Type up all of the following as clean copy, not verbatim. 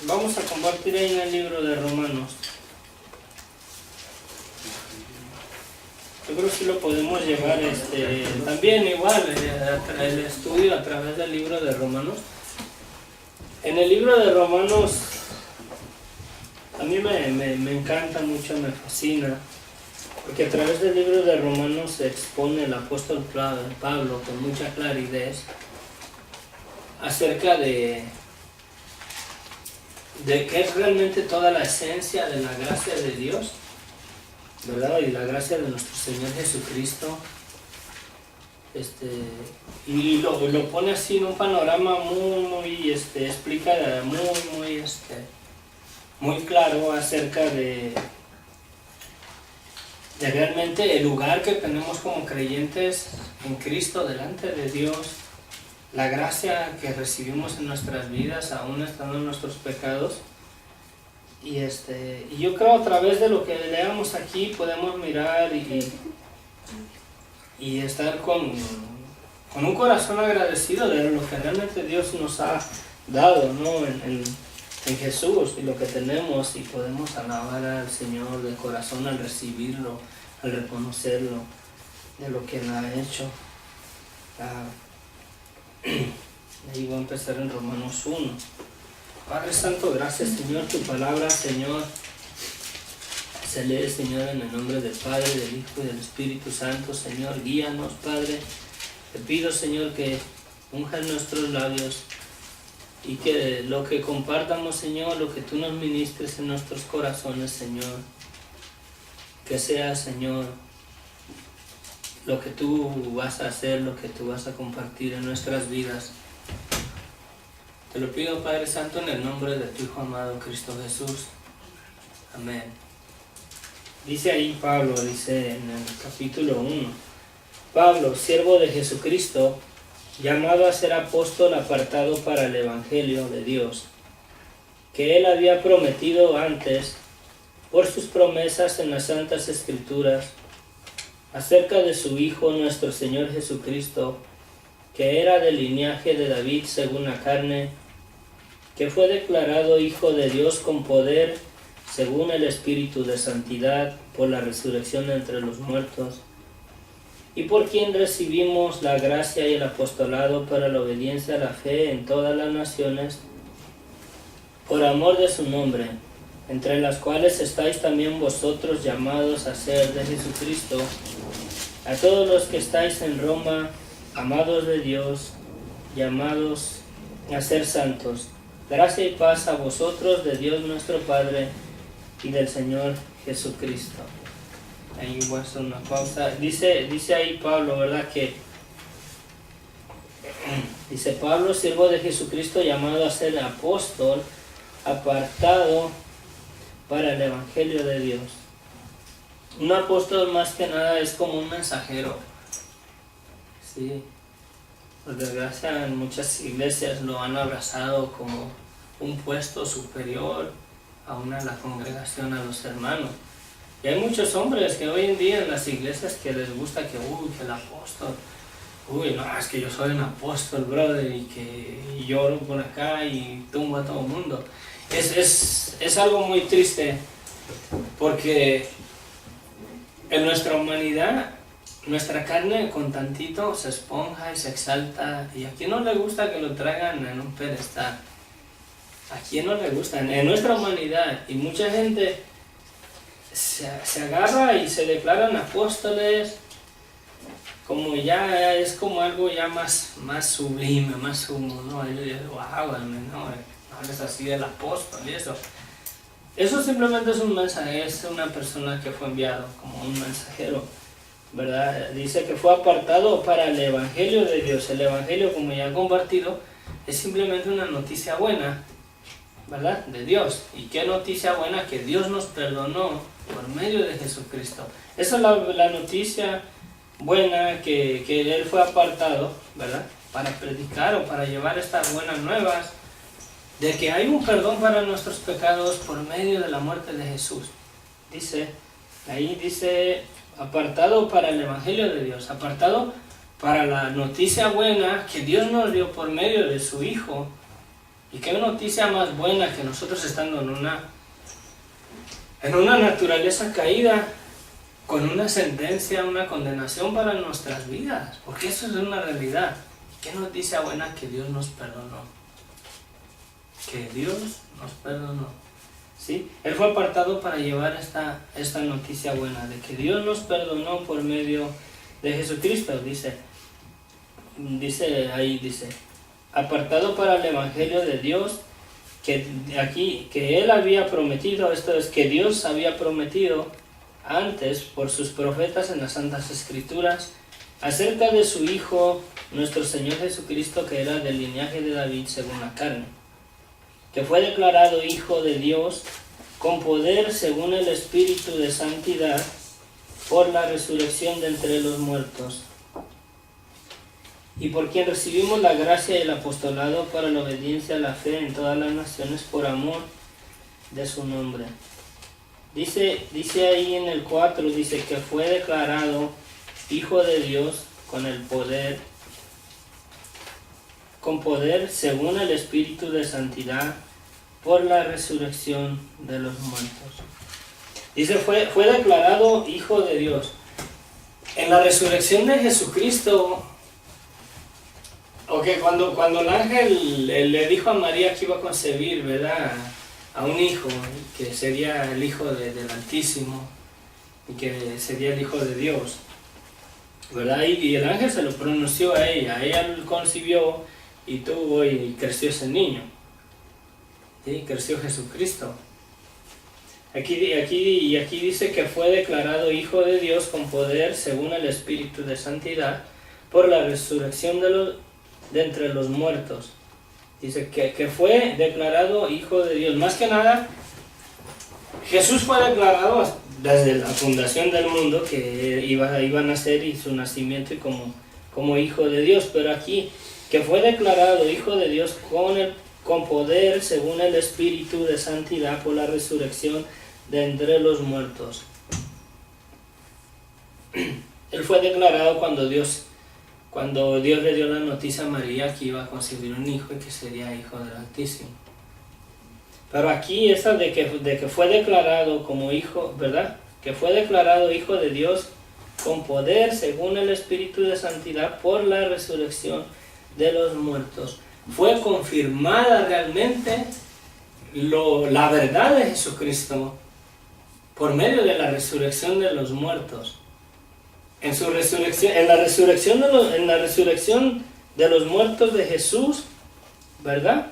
Vamos a compartir ahí en el libro de Romanos. Yo creo que sí lo podemos llevar también igual el estudio a través del libro de Romanos. En el libro de Romanos a mí me encanta mucho, me fascina, porque a través del libro de Romanos se expone el apóstol Pablo con mucha claridad acerca de qué es realmente toda la esencia de la gracia de Dios, ¿verdad? Y la gracia de nuestro Señor Jesucristo. Y lo pone así en un panorama muy explica muy claro acerca de realmente el lugar que tenemos como creyentes en Cristo delante de Dios, la gracia que recibimos en nuestras vidas aún estando en nuestros pecados. Y yo creo a través de lo que leamos aquí podemos mirar y estar con un corazón agradecido de lo que realmente Dios nos ha dado, ¿no? en Jesús, y lo que tenemos, y podemos alabar al Señor de corazón al recibirlo, al reconocerlo de lo que Él ha hecho. Ahí voy a empezar en Romanos 1. Padre Santo, gracias Señor, tu palabra, Señor, se lee, Señor, en el nombre del Padre, del Hijo y del Espíritu Santo. Señor, guíanos, Padre. Te pido, Señor, que unjas nuestros labios y que lo que compartamos, Señor, lo que tú nos ministres en nuestros corazones, Señor, que sea, Señor, lo que tú vas a hacer, lo que tú vas a compartir en nuestras vidas. Te lo pido, Padre Santo, en el nombre de tu Hijo amado, Cristo Jesús. Amén. Dice ahí Pablo, dice en el capítulo 1, Pablo, siervo de Jesucristo, llamado a ser apóstol, apartado para el Evangelio de Dios, que Él había prometido antes, por sus promesas en las Santas Escrituras, acerca de su Hijo nuestro Señor Jesucristo, que era del linaje de David según la carne, que fue declarado Hijo de Dios con poder, según el Espíritu de Santidad, por la resurrección de entre los muertos, y por quien recibimos la gracia y el apostolado para la obediencia a la fe en todas las naciones, por amor de su nombre, entre las cuales estáis también vosotros llamados a ser de Jesucristo, a todos los que estáis en Roma, amados de Dios, llamados a ser santos. Gracia y paz a vosotros de Dios nuestro Padre y del Señor Jesucristo. Ahí voy a hacer una pausa. Dice ahí Pablo, ¿verdad? Que dice Pablo, siervo de Jesucristo, llamado a ser apóstol, apartado para el Evangelio de Dios. Un apóstol más que nada es como un mensajero. Sí. Por desgracia en muchas iglesias lo han abrazado como un puesto superior a la congregación, a los hermanos. Y hay muchos hombres que hoy en día en las iglesias que les gusta que el apóstol, no, es que yo soy un apóstol, brother, y que lloro por acá y tumbo a todo el mundo. Es algo muy triste, porque en nuestra humanidad, nuestra carne con tantito se esponja y se exalta, y a quien no le gusta que lo traigan en un pedestal. ¿A quién no le gusta? En nuestra humanidad, y mucha gente se agarra y se declaran apóstoles, como ya es como algo ya más sublime, más sumo, ¿no? Y yo digo, wow, no eres así del apóstol y eso. Eso simplemente es un mensaje, es una persona que fue enviado como un mensajero, ¿verdad? Dice que fue apartado para el Evangelio de Dios. El Evangelio, como ya he compartido, es simplemente una noticia buena, ¿verdad? De Dios. ¿Y qué noticia buena? Que Dios nos perdonó por medio de Jesucristo. Esa es la noticia buena, que Él fue apartado, ¿verdad? Para predicar o para llevar estas buenas nuevas de que hay un perdón para nuestros pecados por medio de la muerte de Jesús. Ahí dice, apartado para el Evangelio de Dios, apartado para la noticia buena que Dios nos dio por medio de su Hijo, Y qué noticia más buena que nosotros estando en una naturaleza caída, con una sentencia, una condenación para nuestras vidas, porque eso es una realidad. Qué noticia buena que Dios nos perdonó. Que Dios nos perdonó. ¿Sí? Él fue apartado para llevar esta noticia buena, de que Dios nos perdonó por medio de Jesucristo, dice ahí, apartado para el Evangelio de Dios, que Él había prometido, esto es, que Dios había prometido antes por sus profetas en las Santas Escrituras, acerca de su Hijo, nuestro Señor Jesucristo, que era del linaje de David según la carne, que fue declarado Hijo de Dios con poder según el Espíritu de Santidad por la resurrección de entre los muertos, y por quien recibimos la gracia y el apostolado para la obediencia a la fe en todas las naciones por amor de su nombre. Dice ahí en el 4, dice que fue declarado Hijo de Dios con poder según el Espíritu de Santidad por la resurrección de los muertos. Dice, fue declarado Hijo de Dios. En la resurrección de Jesucristo, cuando el ángel le dijo a María que iba a concebir, ¿verdad?, a un hijo, que sería el Hijo del Altísimo, y que sería el Hijo de Dios, ¿verdad? Y el ángel se lo pronunció a ella concibió y tuvo y creció ese niño, ¿sí? Creció Jesucristo. Aquí dice que fue declarado Hijo de Dios con poder según el Espíritu de Santidad por la resurrección de entre los muertos. Dice que fue declarado Hijo de Dios. Más que nada, Jesús fue declarado desde la fundación del mundo que iba a nacer, y su nacimiento y como Hijo de Dios. Pero aquí, que fue declarado Hijo de Dios con poder según el Espíritu de Santidad por la resurrección de entre los muertos. Él fue declarado cuando Dios le dio la noticia a María que iba a concebir un hijo y que sería Hijo del Altísimo. Pero aquí esa de que fue declarado como hijo, ¿verdad? Que fue declarado Hijo de Dios con poder según el Espíritu de Santidad por la resurrección de los muertos. Fue confirmada realmente la verdad de Jesucristo por medio de la resurrección de los muertos. En la resurrección de los muertos de Jesús, ¿verdad?,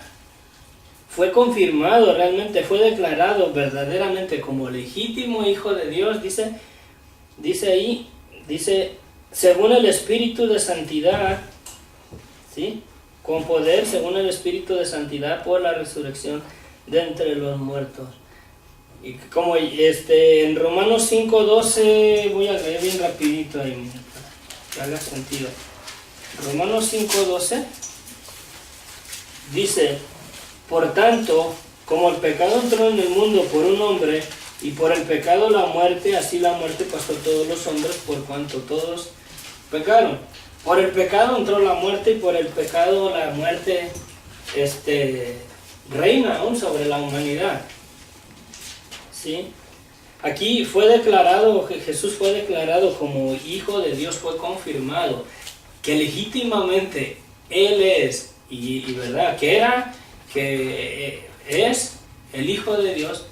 fue confirmado realmente, fue declarado verdaderamente como legítimo Hijo de Dios. Dice ahí, según el Espíritu de Santidad, ¿sí?, con poder según el Espíritu de Santidad por la resurrección de entre los muertos. Y como en Romanos 5:12, voy a leer bien rapidito ahí, para que haga sentido. Romanos 5:12 dice: por tanto, como el pecado entró en el mundo por un hombre, y por el pecado la muerte, así la muerte pasó a todos los hombres por cuanto todos pecaron. Por el pecado entró la muerte, y por el pecado la muerte reina aún sobre la humanidad. ¿Sí? Aquí Jesús fue declarado como Hijo de Dios, fue confirmado que legítimamente Él es, y verdad, que es el Hijo de Dios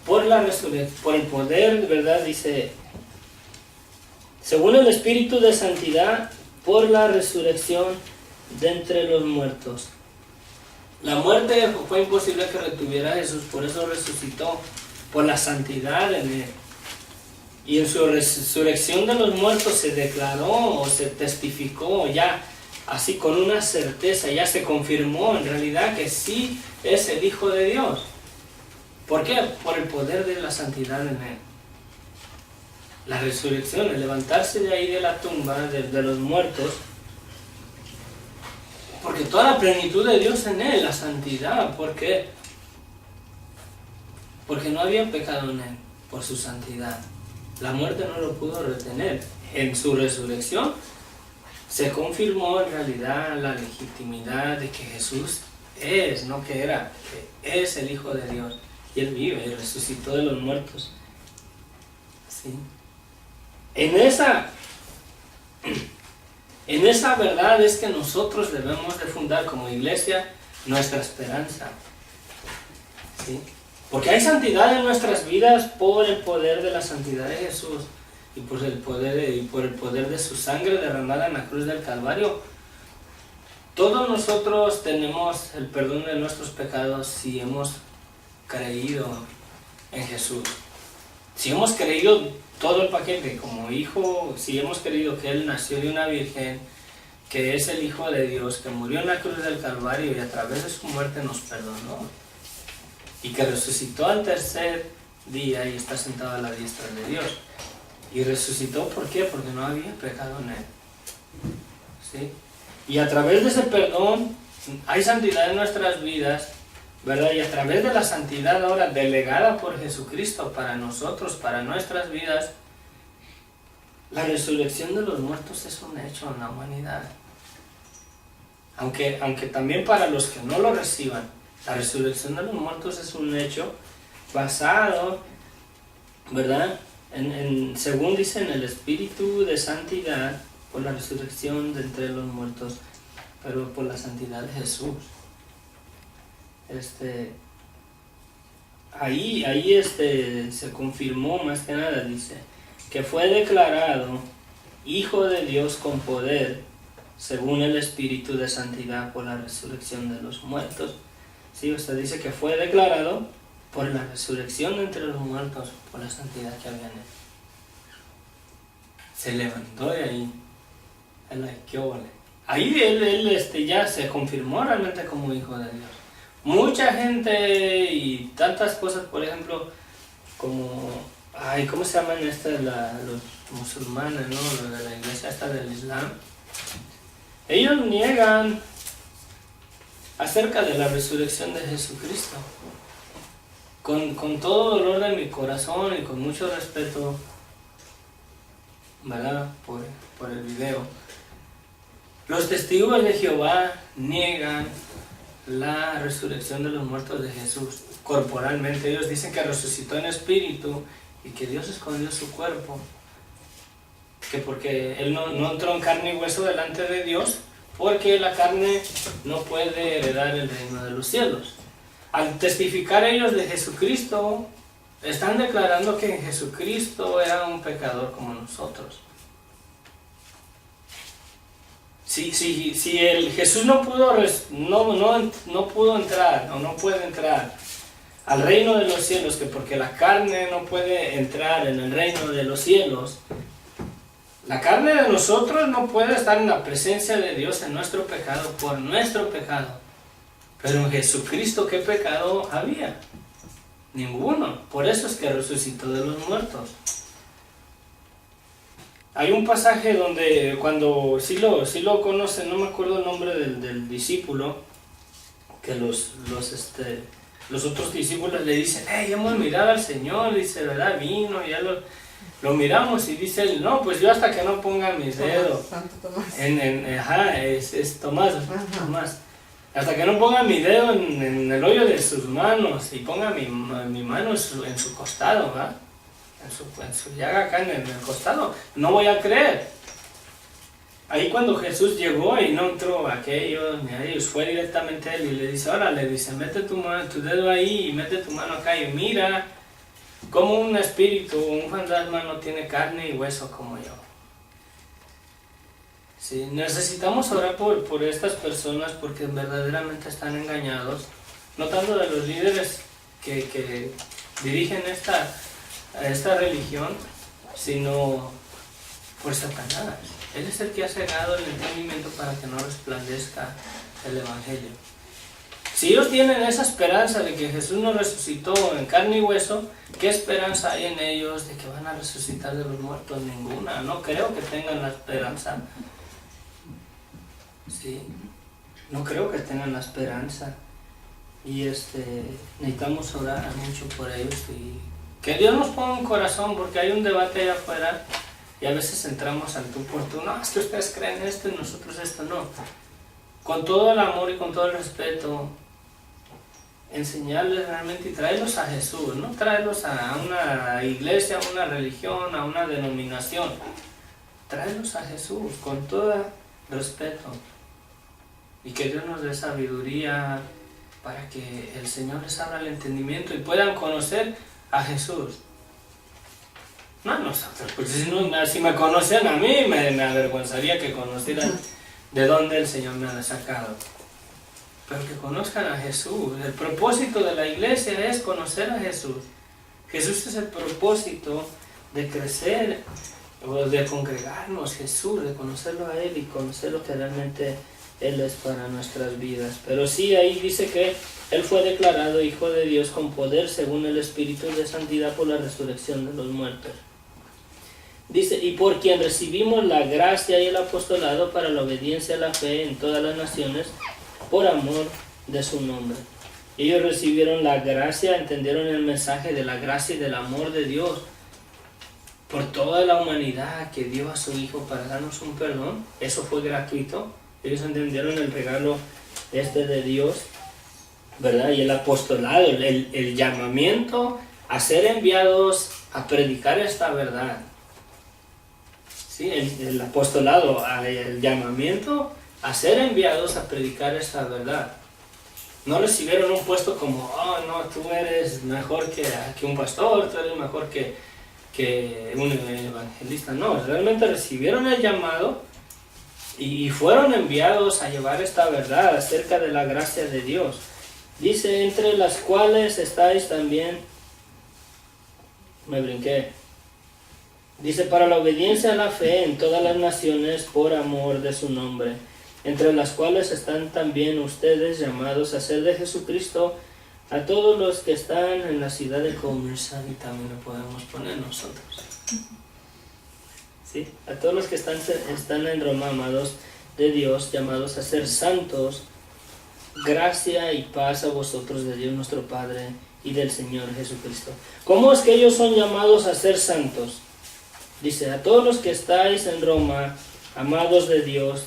por la resurrección, por el poder, ¿verdad? Dice, según el Espíritu de Santidad, por la resurrección de entre los muertos. La muerte fue imposible que retuviera a Jesús, por eso resucitó, por la santidad en Él. Y en su resurrección de los muertos se declaró o se testificó ya, así con una certeza, ya se confirmó en realidad que sí es el Hijo de Dios. ¿Por qué? Por el poder de la santidad en Él. La resurrección, el levantarse de ahí de la tumba de los muertos, porque toda la plenitud de Dios en Él, la santidad. ¿Por qué? Porque no había pecado en Él, por su santidad. La muerte no lo pudo retener. En su resurrección se confirmó en realidad la legitimidad de que Jesús es, no que era, que es el Hijo de Dios. Y Él vive y resucitó de los muertos. ¿Sí? En esa verdad es que nosotros debemos de fundar como iglesia nuestra esperanza. ¿Sí? Porque hay santidad en nuestras vidas por el poder de la santidad de Jesús y por el poder de su sangre derramada en la cruz del Calvario. Todos nosotros tenemos el perdón de nuestros pecados si hemos creído en Jesús. Si hemos creído todo el paquete como hijo, si hemos creído que Él nació de una virgen, que es el Hijo de Dios, que murió en la cruz del Calvario y a través de su muerte nos perdonó, y que resucitó al tercer día y está sentado a la diestra de Dios. Y resucitó, ¿por qué? Porque no había pecado en Él. ¿Sí? Y a través de ese perdón hay santidad en nuestras vidas, ¿verdad? Y a través de la santidad ahora delegada por Jesucristo para nosotros, para nuestras vidas, la resurrección de los muertos es un hecho en la humanidad. Aunque también para los que no lo reciban, la resurrección de los muertos es un hecho basado, ¿verdad? Según dice, en el espíritu de santidad, por la resurrección de entre los muertos, pero por la santidad de Jesús. Ahí se confirmó más que nada, dice, que fue declarado Hijo de Dios con poder, según el espíritu de santidad por la resurrección de los muertos. Sí, usted dice que fue declarado por la resurrección de entre los muertos, por la santidad que había en Él. Se levantó de ahí. Ahí él ya se confirmó realmente como Hijo de Dios. Mucha gente y tantas cosas, por ejemplo, como, ¿cómo se llaman los musulmanes, ¿no? Los de la iglesia esta del Islam. Ellos niegan acerca de la resurrección de Jesucristo. Con todo dolor de mi corazón y con mucho respeto, ¿verdad? Por el video. Los testigos de Jehová niegan la resurrección de los muertos de Jesús corporalmente. Ellos dicen que resucitó en espíritu y que Dios escondió su cuerpo, que porque Él no entró en carne y hueso delante de Dios, porque la carne no puede heredar el reino de los cielos. Al testificar ellos de Jesucristo, están declarando que Jesucristo era un pecador como nosotros. Si Jesús no pudo entrar o no puede entrar al reino de los cielos, que porque la carne no puede entrar en el reino de los cielos, la carne de nosotros no puede estar en la presencia de Dios en nuestro pecado por nuestro pecado. Pero en Jesucristo, ¿qué pecado había? Ninguno. Por eso es que resucitó de los muertos. Hay un pasaje donde cuando sí lo conocen, no me acuerdo el nombre del discípulo, que los otros discípulos le dicen, hemos mirado al Señor, dice, ¿verdad? Vino, ya lo miramos, y dice él, no, pues yo hasta que no ponga mis dedos, Santo Tomás. es Tomás, hasta que no ponga mi dedo en el hoyo de sus manos y ponga mi mano en su costado, ¿verdad? En su llaga acá en el costado, no voy a creer. Ahí cuando Jesús llegó y no entró aquellos ni a ellos, fue directamente a él y le dice, mete tu dedo ahí y mete tu mano acá y mira cómo un espíritu, un fantasma no tiene carne y hueso como yo. Sí, necesitamos orar por estas personas porque verdaderamente están engañados, no tanto de los líderes que dirigen esta religión, sino por Satanás. Él es el que ha cegado el entendimiento para que no resplandezca el Evangelio. Si ellos tienen esa esperanza de que Jesús no resucitó en carne y hueso, ¿qué esperanza hay en ellos de que van a resucitar de los muertos? Ninguna. No creo que tengan la esperanza. Sí, no creo que tengan la esperanza. Y necesitamos orar mucho por ellos y que Dios nos ponga un corazón, porque hay un debate allá afuera y a veces entramos al tú por tú. No, es que ustedes creen esto y nosotros esto no. Con todo el amor y con todo el respeto, enseñarles realmente y traerlos a Jesús, no traerlos a una iglesia, a una religión, a una denominación. Traerlos a Jesús con todo respeto. Y que Dios nos dé sabiduría para que el Señor les abra el entendimiento y puedan conocer a Jesús. No a nosotros, porque si me conocen a mí, me avergonzaría que conocieran de dónde el Señor me ha sacado. Pero que conozcan a Jesús. El propósito de la iglesia es conocer a Jesús. Jesús es el propósito de crecer o de congregarnos. Jesús, de conocerlo a Él y conocer lo que realmente Él es para nuestras vidas. Pero sí, ahí dice que Él fue declarado Hijo de Dios con poder según el Espíritu de Santidad por la resurrección de los muertos. Dice, y por quien recibimos la gracia y el apostolado para la obediencia a la fe en todas las naciones, por amor de su nombre. Ellos recibieron la gracia, entendieron el mensaje de la gracia y del amor de Dios por toda la humanidad que dio a su Hijo para darnos un perdón. Eso fue gratuito. Ellos entendieron el regalo de Dios, ¿verdad? Y el apostolado, el llamamiento a ser enviados a predicar esta verdad. ¿Sí? El apostolado, el llamamiento a ser enviados a predicar esta verdad. No recibieron un puesto como, oh no, tú eres mejor que un pastor, tú eres mejor que un evangelista. No, realmente recibieron el llamado y fueron enviados a llevar esta verdad acerca de la gracia de Dios. Dice, entre las cuales estáis también, me brinqué. Dice, para la obediencia a la fe en todas las naciones por amor de su nombre, entre las cuales están también ustedes llamados a ser de Jesucristo, a todos los que están en la ciudad de Comercial, y también lo podemos poner nosotros. ¿Sí? A todos los que están en Roma, amados de Dios, llamados a ser santos, gracia y paz a vosotros de Dios nuestro Padre y del Señor Jesucristo. ¿Cómo es que ellos son llamados a ser santos? Dice, a todos los que estáis en Roma, amados de Dios,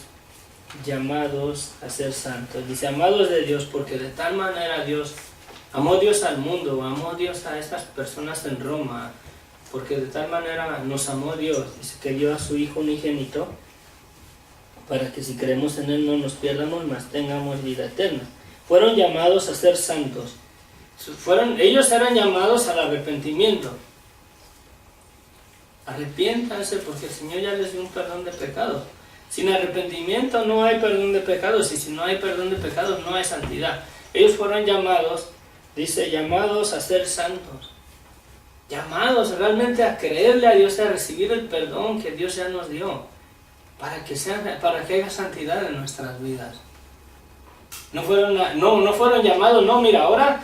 llamados a ser santos. Dice, amados de Dios, porque de tal manera Dios, amó Dios al mundo, amó Dios a estas personas en Roma, porque de tal manera nos amó Dios, dice que dio a su Hijo unigénito, para que si creemos en Él no nos pierdamos, mas tengamos vida eterna. Fueron llamados a ser santos. Ellos eran llamados al arrepentimiento. Arrepiéntanse porque el Señor ya les dio un perdón de pecados. Sin arrepentimiento no hay perdón de pecados, y si no hay perdón de pecados no hay santidad. Ellos fueron llamados, dice, llamados a ser santos. Llamados realmente a creerle a Dios y a recibir el perdón que Dios ya nos dio, para que haya santidad en nuestras vidas. No fueron llamados, no, mira, ahora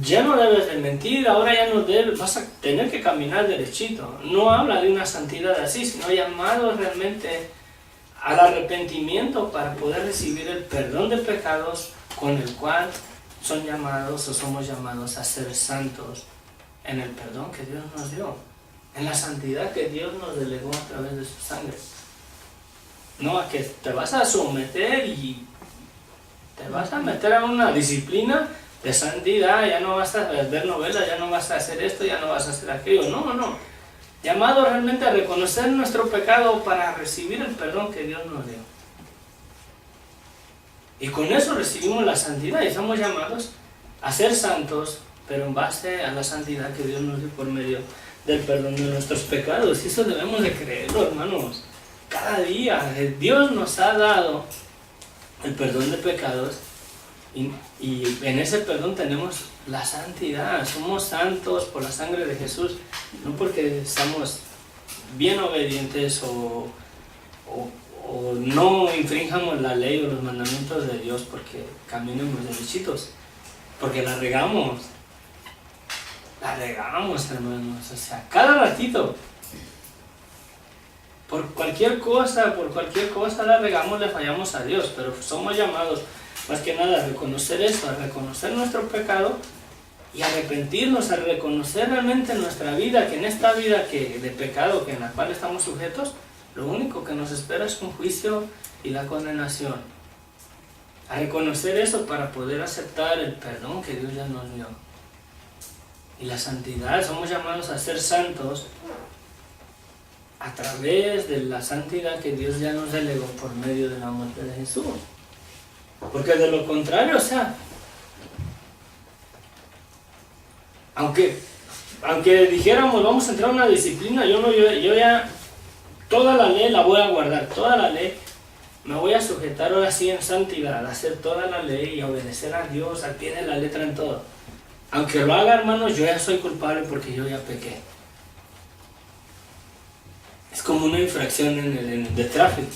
ya no debes de mentir, ahora ya no debes, vas a tener que caminar derechito. No habla de una santidad así, sino llamados realmente al arrepentimiento para poder recibir el perdón de pecados con el cual son llamados o somos llamados a ser santos en el perdón que Dios nos dio, en la santidad que Dios nos delegó a través de su sangre. No a que te vas a someter y te vas a meter a una disciplina de santidad, ya no vas a ver novelas, ya no vas a hacer esto, ya no vas a hacer aquello. No. Llamado realmente a reconocer nuestro pecado para recibir el perdón que Dios nos dio. Y con eso recibimos la santidad y estamos llamados a ser santos, pero en base a la santidad que Dios nos dio por medio del perdón de nuestros pecados. Y eso debemos de creerlo, hermanos. Cada día Dios nos ha dado el perdón de pecados y en ese perdón tenemos la santidad. Somos santos por la sangre de Jesús, no porque estamos bien obedientes o no infringamos la ley o los mandamientos de Dios porque caminemos derechitos, porque la regamos, hermanos, o sea, cada ratito. Por cualquier cosa la regamos, le fallamos a Dios, pero somos llamados más que nada a reconocer eso, a reconocer nuestro pecado y arrepentirnos, a reconocer realmente en nuestra vida, que en esta vida de pecado en la cual estamos sujetos, lo único que nos espera es un juicio y la condenación. a reconocer eso para poder aceptar el perdón que Dios ya nos dio. Y la santidad, somos llamados a ser santos a través de la santidad que Dios ya nos delegó por medio de la muerte de Jesús. Porque de lo contrario, o sea, aunque dijéramos vamos a entrar a una disciplina, yo ya toda la ley la voy a guardar, toda la ley me voy a sujetar ahora sí en santidad, a hacer toda la ley y a obedecer a Dios al pie de la letra en todo. Aunque lo haga, hermanos, yo ya soy culpable porque yo ya pequé. Es como una infracción de tráfico.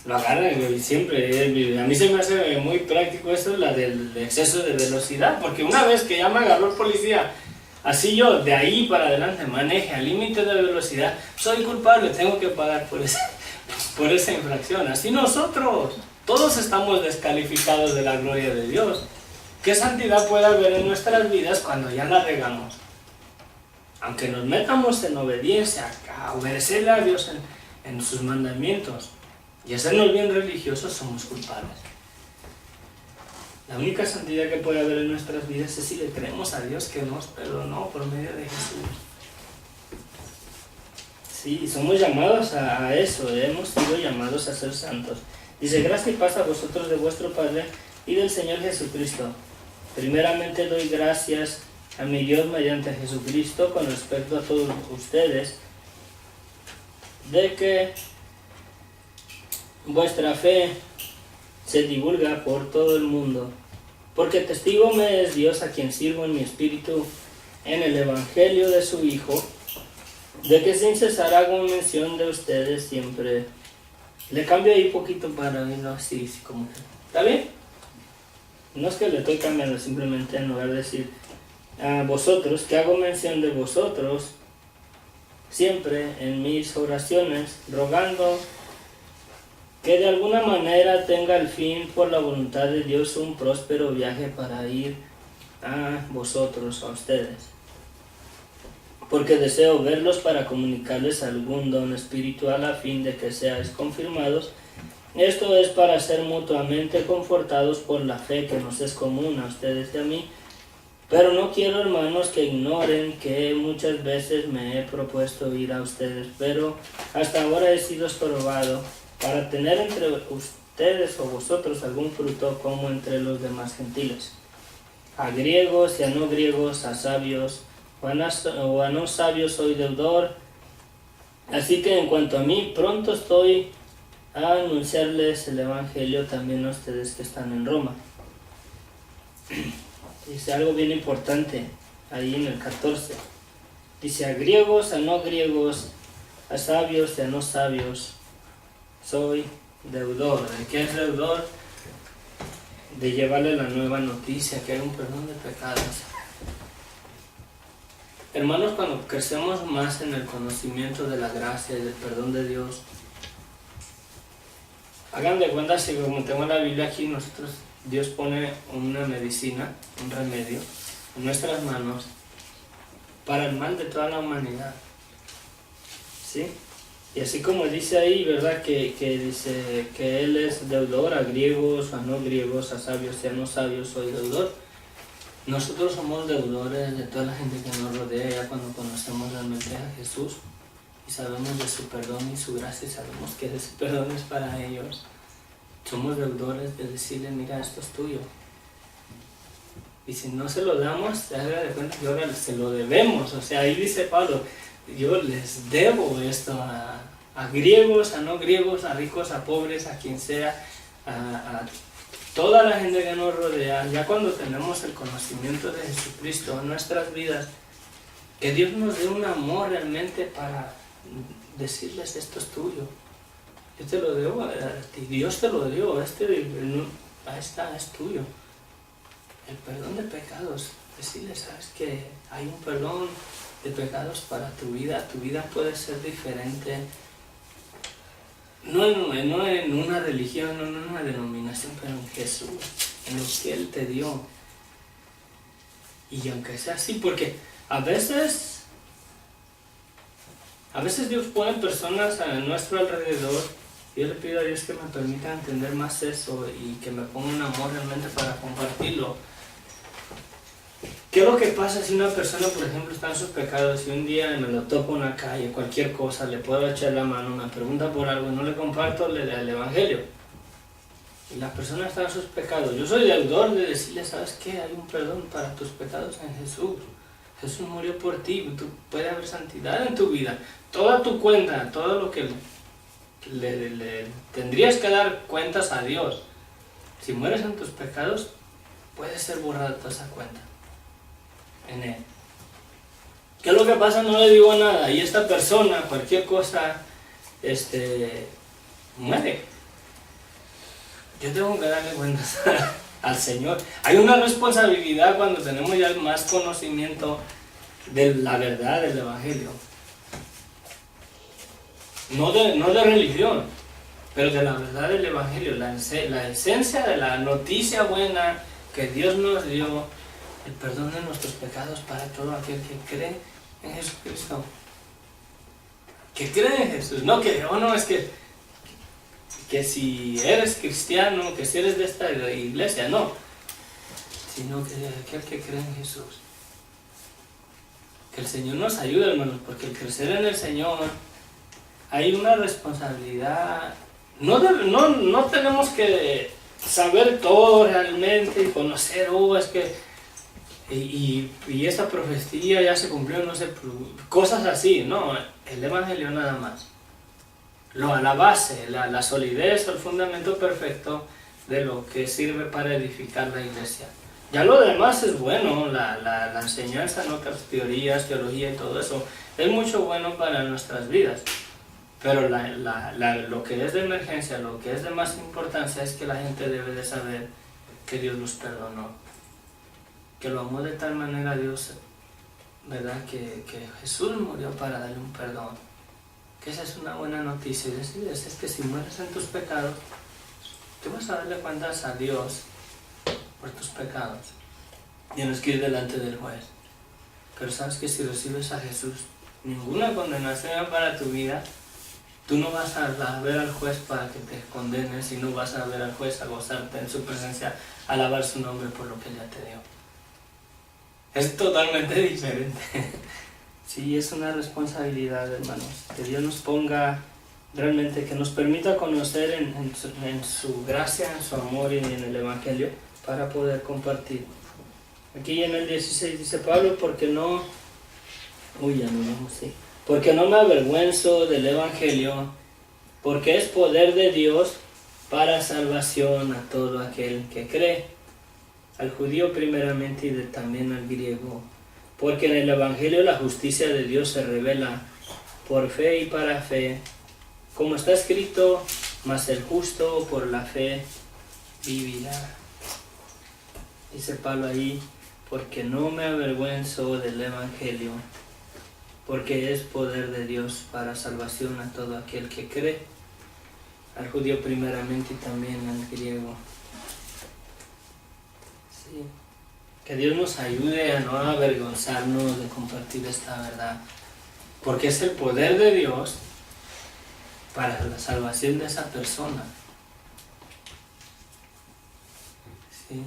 Lo agarran y siempre. A mí se me hace muy práctico eso, la del exceso de velocidad, porque una vez que ya me agarró el policía, así yo de ahí para adelante maneje al límite de velocidad, soy culpable, tengo que pagar por esa infracción. Así nosotros, todos estamos descalificados de la gloria de Dios. ¿Qué santidad puede haber en nuestras vidas cuando ya la regamos? Aunque nos metamos en obediencia, a obedecerle a Dios en sus mandamientos y hacernos bien religiosos, somos culpables. La única santidad que puede haber en nuestras vidas es si le creemos a Dios que nos perdonó por medio de Jesús. Sí, somos llamados a eso, hemos sido llamados a ser santos. Dice, gracia y paz a vosotros de vuestro Padre y del Señor Jesucristo. Primeramente doy gracias a mi Dios mediante Jesucristo con respecto a todos ustedes, de que vuestra fe se divulga por todo el mundo, porque testigo me es Dios a quien sirvo en mi espíritu en el Evangelio de su Hijo, de que sin cesar hago mención de ustedes siempre. Le cambio ahí poquito para verlo así como que, ¿está bien? No es que le estoy cambiando, simplemente en lugar de decir a vosotros, que hago mención de vosotros siempre en mis oraciones, rogando que de alguna manera tenga al fin por la voluntad de Dios un próspero viaje para ir a vosotros, a ustedes. Porque deseo verlos para comunicarles algún don espiritual a fin de que seáis confirmados. Esto es para ser mutuamente confortados por la fe que nos es común a ustedes y a mí. Pero no quiero, hermanos, que ignoren que muchas veces me he propuesto ir a ustedes, pero hasta ahora he sido estorbado para tener entre ustedes o vosotros algún fruto como entre los demás gentiles. A griegos y a no griegos, a sabios o a no sabios soy deudor. Así que en cuanto a mí, pronto estoy a anunciarles el Evangelio también a ustedes que están en Roma. Dice algo bien importante ahí en el 14. Dice, a griegos, a no griegos, a sabios y a no sabios, soy deudor. ¿De qué es deudor? De llevarle la nueva noticia, que hay un perdón de pecados. Hermanos, cuando crecemos más en el conocimiento de la gracia y del perdón de Dios, hagan de cuenta si como tengo la Biblia aquí, nosotros, Dios pone una medicina, un remedio en nuestras manos para el mal de toda la humanidad. ¿Sí? Y así como dice ahí, ¿verdad? Que dice que Él es deudor a griegos, a no griegos, a sabios y a no sabios, soy deudor. Nosotros somos deudores de toda la gente que nos rodea ya cuando conocemos realmente a Jesús y sabemos de su perdón y su gracia y sabemos que ese perdón es para ellos. Somos deudores de decirle, mira, esto es tuyo. Y si no se lo damos, se haga de cuenta que ahora se lo debemos. O sea, ahí dice Pablo, yo les debo esto a griegos, a no griegos, a ricos, a pobres, a quien sea, a toda la gente que nos rodea. Ya cuando tenemos el conocimiento de Jesucristo en nuestras vidas, que Dios nos dé un amor realmente para decirles esto es tuyo. Yo te lo debo a ti, Dios te lo dio, esta es tuyo. El perdón de pecados, decirles, sabes que hay un perdón de pecados para tu vida puede ser diferente. No en una religión, no en una denominación, pero en Jesús, en lo que Él te dio. Y aunque sea así, porque a veces Dios pone personas a nuestro alrededor Yo le pido a Dios que me permita entender más eso y que me ponga un amor realmente para compartirlo. ¿Qué es lo que pasa si una persona, por ejemplo, está en sus pecados y un día me lo topo en la calle, cualquier cosa, le puedo echar la mano, me pregunta por algo y no le comparto el Evangelio? Y la persona está en sus pecados. Yo soy deudor de decirle, ¿sabes qué? Hay un perdón para tus pecados en Jesús. Jesús murió por ti, puede haber santidad en tu vida. Toda tu cuenta, todo lo que le tendrías que dar cuentas a Dios. Si mueres en tus pecados, puede ser borrada toda esa cuenta en Él. ¿Qué es lo que pasa? No le digo nada y esta persona, cualquier cosa, muere. Yo tengo que darle cuentas al Señor. Hay una responsabilidad cuando tenemos ya más conocimiento de la verdad del Evangelio. No de religión, pero de la verdad del Evangelio, la esencia de la noticia buena que Dios nos dio, el perdón de nuestros pecados para todo aquel que cree en Jesucristo. Que cree en Jesús, no que, es que si eres cristiano, que si eres de esta iglesia, no, sino que aquel que cree en Jesús. Que el Señor nos ayude, hermanos, porque el crecer en el Señor hay una responsabilidad. No tenemos que saber todo realmente y conocer, es que y esta profecía ya se cumplió, no sé, cosas así, no, el Evangelio nada más. La base, la solidez, el fundamento perfecto de lo que sirve para edificar la iglesia. Ya lo demás es bueno, la enseñanza en otras teorías, teología y todo eso, es mucho bueno para nuestras vidas. Pero lo que es de emergencia, lo que es de más importancia es que la gente debe de saber que Dios los perdonó. Que lo amó de tal manera a Dios, ¿verdad? Que Jesús murió para darle un perdón. Que esa es una buena noticia. Y decirles es que si mueres en tus pecados, tú vas a darle cuentas a Dios por tus pecados. Tienes que ir delante del juez. Pero sabes que si recibes a Jesús, ninguna condenación para tu vida. Tú no vas a ver al juez para que te condenes, y no vas a ver al juez a gozarte en su presencia, a alabar su nombre por lo que Él ya te dio. Es totalmente diferente. Sí, es una responsabilidad, hermanos. Que Dios nos ponga realmente, que nos permita conocer en su gracia, en su amor y en el Evangelio para poder compartir. Aquí en el 16 dice Pablo, porque no me avergüenzo del Evangelio, porque es poder de Dios para salvación a todo aquel que cree, al judío primeramente y también al griego, porque en el Evangelio la justicia de Dios se revela por fe y para fe, como está escrito, mas el justo por la fe vivirá. Dice Pablo ahí, porque no me avergüenzo del Evangelio, porque es poder de Dios para salvación a todo aquel que cree, al judío primeramente y también al griego. Sí. Que Dios nos ayude a no avergonzarnos de compartir esta verdad, porque es el poder de Dios para la salvación de esa persona. Sí.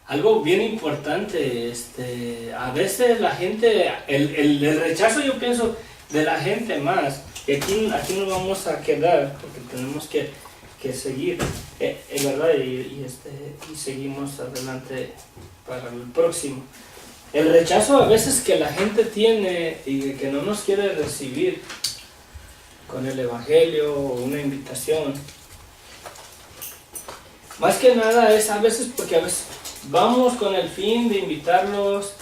Algo bien importante, a veces la gente, el rechazo, yo pienso, de la gente más, y aquí nos vamos a quedar, porque tenemos que seguir, en verdad, y seguimos adelante para el próximo. El rechazo a veces que la gente tiene y que no nos quiere recibir con el Evangelio o una invitación, más que nada es a veces porque a veces vamos con el fin de invitarlos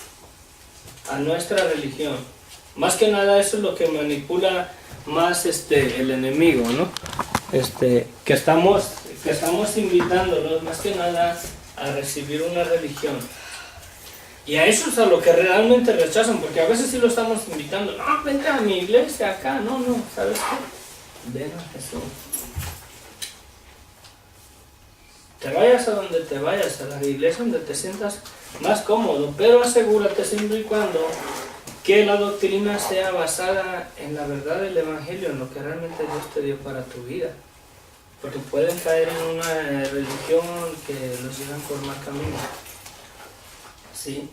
a nuestra religión. Más que nada eso es lo que manipula más el enemigo, ¿no? Que estamos invitándolos más que nada a recibir una religión. Y a eso es a lo que realmente rechazan, porque a veces sí lo estamos invitando. No, vente a mi iglesia acá. No, ¿sabes qué? Ven a Jesús. Te vayas a donde te vayas, a la iglesia donde te sientas más cómodo, pero asegúrate siempre y cuando que la doctrina sea basada en la verdad del Evangelio, en lo que realmente Dios te dio para tu vida. porque pueden caer en una religión que los llevan por mal camino. ¿Sí?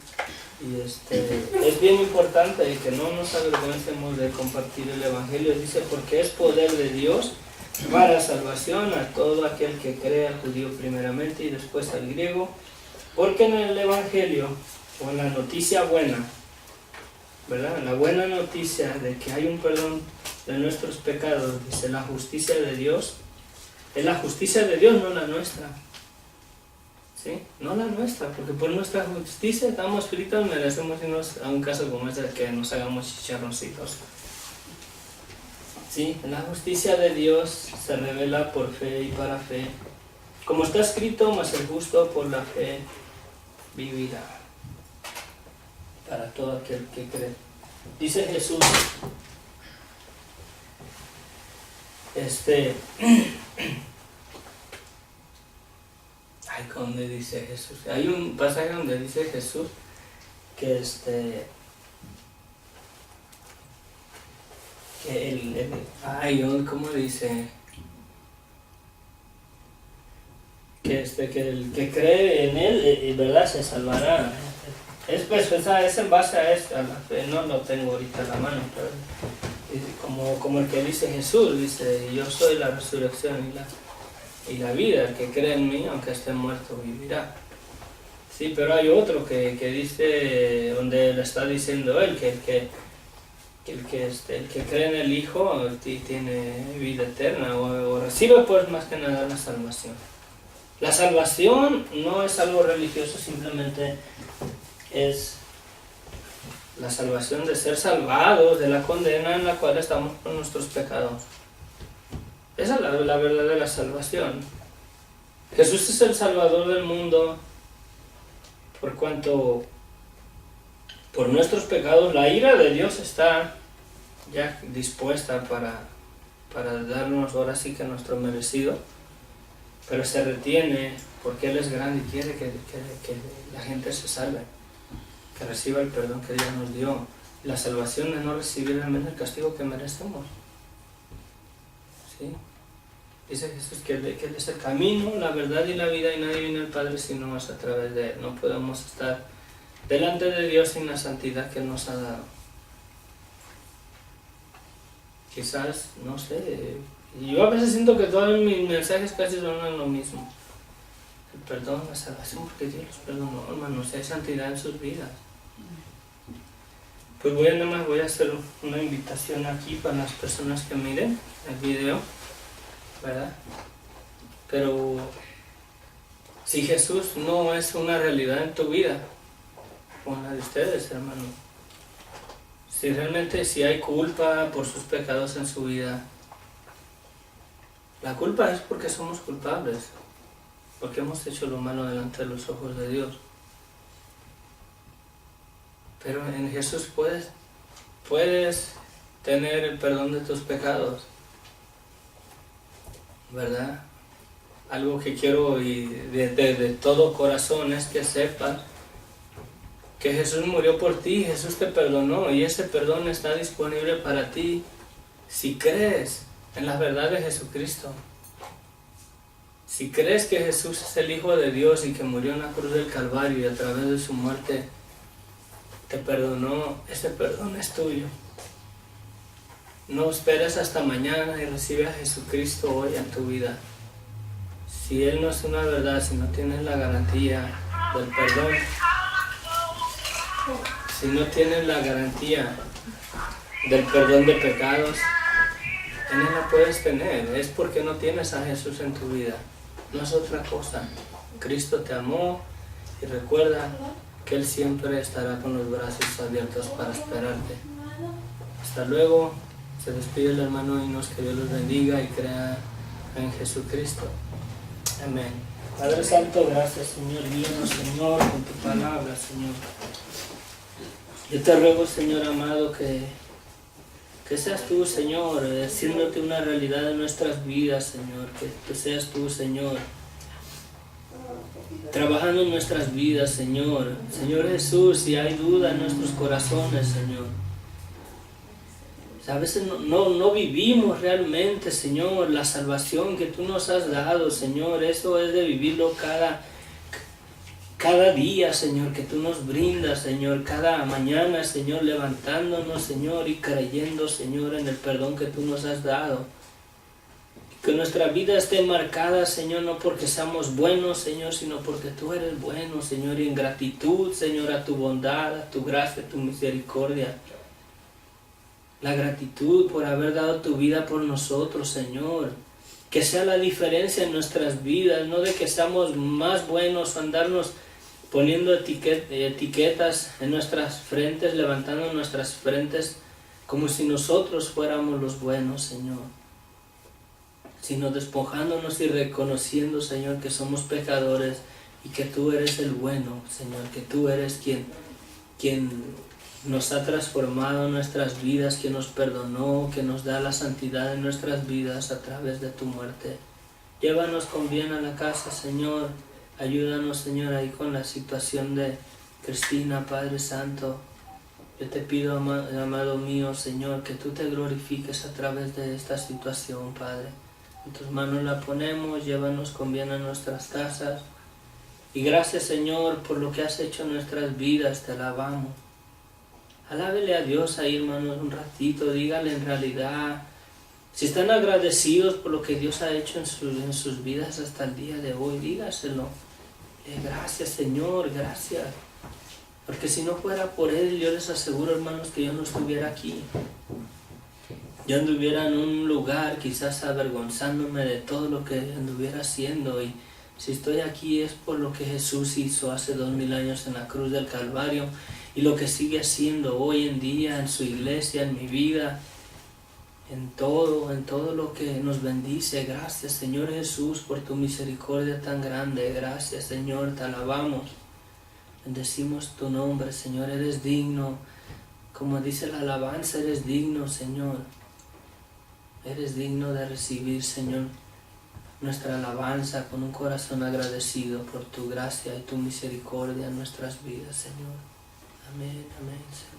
Y es bien importante que no nos avergoncemos de compartir el Evangelio. Dice, porque es poder de Dios para salvación a todo aquel que cree, al judío primeramente y después al griego. Porque en el Evangelio, o en la noticia buena, ¿verdad? La buena noticia de que hay un perdón de nuestros pecados, dice, la justicia de Dios, es la justicia de Dios, no la nuestra. ¿Sí? No la nuestra, porque por nuestra justicia estamos fritos, merecemos irnos a un caso como este, que nos hagamos chicharroncitos. ¿Sí? La justicia de Dios se revela por fe y para fe. Como está escrito, mas el justo por la fe vivirá. Para todo aquel que cree. Dice Jesús, ¿dónde dice Jesús? Hay un pasaje donde dice Jesús que ¿cómo dice? Que el que cree en él, verdad, se salvará. Es en base a la fe, no lo tengo ahorita en la mano, pero como el que dice Jesús, dice, yo soy la resurrección y la vida, el que cree en mí, aunque esté muerto, vivirá. Sí, pero hay otro que dice, donde le está diciendo él, que el que cree en el Hijo tiene vida eterna, o recibe pues más que nada la salvación. La salvación no es algo religioso, simplemente es la salvación de ser salvados de la condena en la cual estamos por nuestros pecados. Esa es la verdadera salvación. Jesús es el Salvador del mundo, por cuanto por nuestros pecados la ira de Dios está ya dispuesta para darnos ahora sí que nuestro merecido, pero se retiene porque Él es grande y quiere que la gente se salve, que reciba el perdón que Dios nos dio. La salvación es no recibir realmente el castigo que merecemos. ¿Sí? Dice Jesús que Él es el camino, la verdad y la vida, y nadie viene al Padre si no es a través de Él. No podemos estar delante de Dios sin la santidad que Él nos ha dado. Quizás, no sé, yo a veces siento que todos mis mensajes casi son lo mismo. El perdón, la salvación, porque Dios los perdonó, hermanos, hay santidad en sus vidas. Pues voy a hacer una invitación aquí para las personas que miren el video, ¿verdad? Pero si Jesús no es una realidad en tu vida, como la de ustedes, hermano, si hay culpa por sus pecados en su vida, la culpa es porque somos culpables, porque hemos hecho lo malo delante de los ojos de Dios. Pero en Jesús puedes tener el perdón de tus pecados, ¿verdad? Algo que quiero y de todo corazón es que sepas que Jesús murió por ti, Jesús te perdonó y ese perdón está disponible para ti si crees en la verdad de Jesucristo. Si crees que Jesús es el Hijo de Dios y que murió en la cruz del Calvario y a través de su muerte te perdonó, ese perdón es tuyo. No esperes hasta mañana y recibe a Jesucristo hoy en tu vida. Si Él no es una verdad, si no tienes la garantía del perdón, si no tienes la garantía del perdón de pecados, no la puedes tener. Es porque no tienes a Jesús en tu vida. No es otra cosa. Cristo te amó y recuerda que Él siempre estará con los brazos abiertos para esperarte. Hasta luego. Se despide el hermano Enos, que Dios los bendiga y crea en Jesucristo. Amén. Padre Santo, gracias, Señor. Guíanos, Señor, con tu palabra, Señor. Yo te ruego, Señor amado, que seas tú, Señor, haciéndote una realidad en nuestras vidas, Señor. Que seas tú, Señor, trabajando en nuestras vidas, Señor. Señor Jesús, si hay duda en nuestros corazones, Señor. A veces no vivimos realmente, Señor, la salvación que tú nos has dado, Señor. Eso es de vivirlo cada día, Señor, que tú nos brindas, Señor. Cada mañana, Señor, levantándonos, Señor, y creyendo, Señor, en el perdón que tú nos has dado. Que nuestra vida esté marcada, Señor, no porque seamos buenos, Señor, sino porque tú eres bueno, Señor, y en gratitud, Señor, a tu bondad, a tu gracia, a tu misericordia. La gratitud por haber dado tu vida por nosotros, Señor. Que sea la diferencia en nuestras vidas, no de que seamos más buenos o andarnos poniendo etiquetas en nuestras frentes, levantando nuestras frentes como si nosotros fuéramos los buenos, Señor. Sino despojándonos y reconociendo, Señor, que somos pecadores y que tú eres el bueno, Señor, que tú eres quien nos ha transformado nuestras vidas, que nos perdonó, que nos da la santidad en nuestras vidas a través de tu muerte. Llévanos con bien a la casa, Señor. Ayúdanos, Señor, ahí con la situación de Cristina, Padre Santo. Yo te pido, amado mío, Señor, que tú te glorifiques a través de esta situación, Padre. En tus manos la ponemos, llévanos con bien a nuestras casas. Y gracias, Señor, por lo que has hecho en nuestras vidas, te alabamos. Alábele a Dios ahí, hermanos, un ratito, dígale en realidad, si están agradecidos por lo que Dios ha hecho en sus vidas hasta el día de hoy, dígaselo. Gracias, Señor, gracias. Porque si no fuera por Él, yo les aseguro, hermanos, que yo no estuviera aquí. Yo anduviera en un lugar quizás avergonzándome de todo lo que anduviera haciendo. Y si estoy aquí es por lo que Jesús hizo hace 2000 años en la cruz del Calvario. Y lo que sigue haciendo hoy en día en su iglesia, en mi vida, en todo lo que nos bendice. Gracias, Señor Jesús, por tu misericordia tan grande. Gracias, Señor, te alabamos. Bendecimos tu nombre, Señor, eres digno. Como dice la alabanza, eres digno, Señor. Eres digno de recibir, Señor, nuestra alabanza con un corazón agradecido por tu gracia y tu misericordia en nuestras vidas, Señor. Amén, amén, Señor.